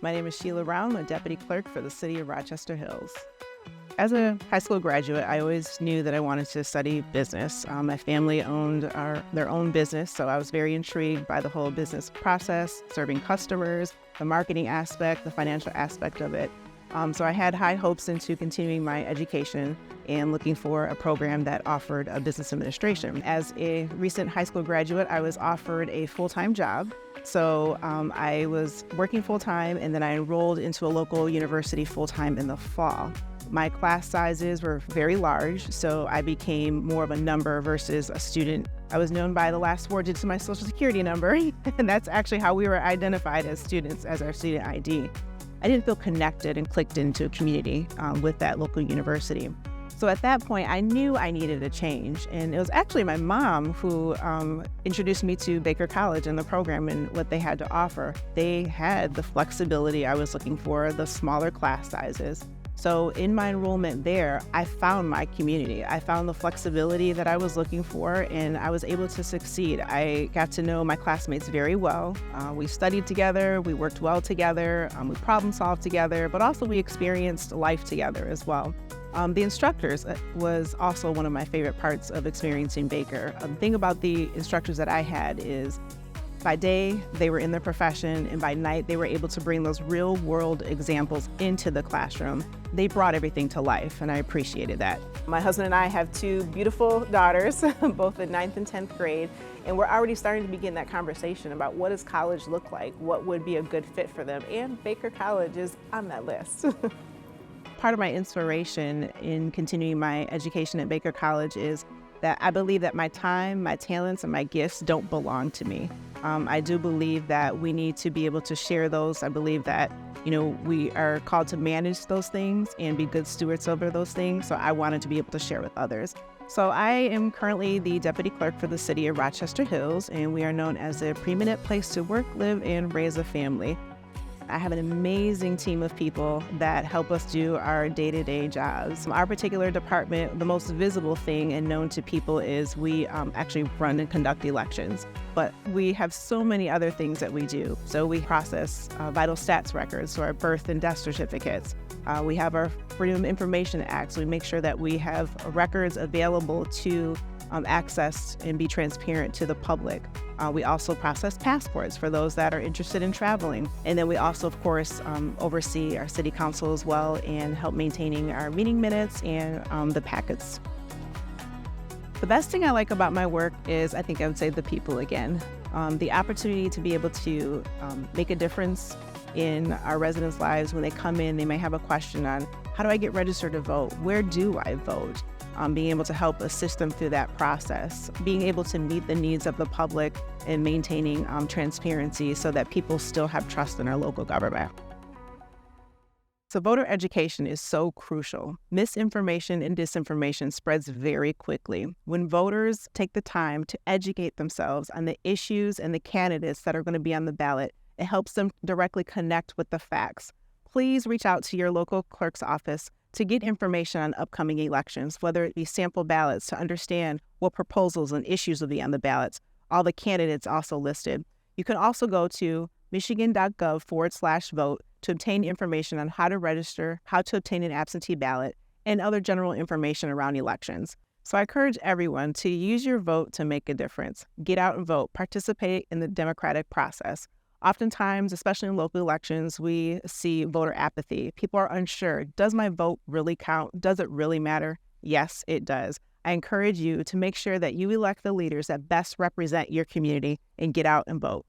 My name is Sheila Brown. I'm a Deputy Clerk for the City of Rochester Hills. As a high school graduate, I always knew that I wanted to study business. My family owned their own business, so I was very intrigued by the whole business process, serving customers, the marketing aspect, the financial aspect of it. So I had high hopes into continuing my education and looking for a program that offered a business administration. As a recent high school graduate, I was offered a full-time job. So I was working full-time, and then I enrolled into a local university full-time in the fall. My class sizes were very large, so I became more of a number versus a student. I was known by the last 4 digits of my social security number, and that's actually how we were identified as students, as our student ID. I didn't feel connected and clicked into a community with that local university. So at that point, I knew I needed a change. And it was actually my mom who introduced me to Baker College and the program and what they had to offer. They had the flexibility I was looking for, the smaller class sizes. So in my enrollment there, I found my community. I found the flexibility that I was looking for, and I was able to succeed. I got to know my classmates very well. We studied together, we worked well together, we problem solved together, but also we experienced life together as well. The instructors was also one of my favorite parts of experiencing Baker. The thing about the instructors that I had is by day, they were in their profession, and by night, they were able to bring those real-world examples into the classroom. They brought everything to life, and I appreciated that. My husband and I have 2 beautiful daughters, both in 9th and 10th grade, and we're already starting to begin that conversation about what does college look like, what would be a good fit for them, and Baker College is on that list. Part of my inspiration in continuing my education at Baker College is that I believe that my time, my talents, and my gifts don't belong to me. I do believe that we need to be able to share those. I believe that, we are called to manage those things and be good stewards over those things. So I wanted to be able to share with others. So I am currently the Deputy Clerk for the City of Rochester Hills, and we are known as a preeminent place to work, live, and raise a family. I have an amazing team of people that help us do our day-to-day jobs. Our particular department, the most visible thing and known to people is we actually run and conduct elections. But we have so many other things that we do. So we process vital stats records, so our birth and death certificates. We have our Freedom of Information Act, so we make sure that we have records available to access and be transparent to the public. We also process passports for those that are interested in traveling. And then we also, of course, oversee our city council as well and help maintaining our meeting minutes and the packets. The best thing I like about my work is, I think I would say, the people again. The opportunity to be able to make a difference in our residents' lives. When they come in, they may have a question on, how do I get registered to vote? Where do I vote? Being able to help assist them through that process, being able to meet the needs of the public and maintaining transparency so that people still have trust in our local government. So voter education is so crucial. Misinformation and disinformation spreads very quickly. When voters take the time to educate themselves on the issues and the candidates that are going to be on the ballot, it helps them directly connect with the facts. Please reach out to your local clerk's office to get information on upcoming elections, whether it be sample ballots to understand what proposals and issues will be on the ballots, all the candidates also listed. You can also go to michigan.gov/vote to obtain information on how to register, how to obtain an absentee ballot, and other general information around elections. So I encourage everyone to use your vote to make a difference. Get out and vote. Participate in the democratic process. Oftentimes, especially in local elections, we see voter apathy. People are unsure. Does my vote really count? Does it really matter? Yes, it does. I encourage you to make sure that you elect the leaders that best represent your community and get out and vote.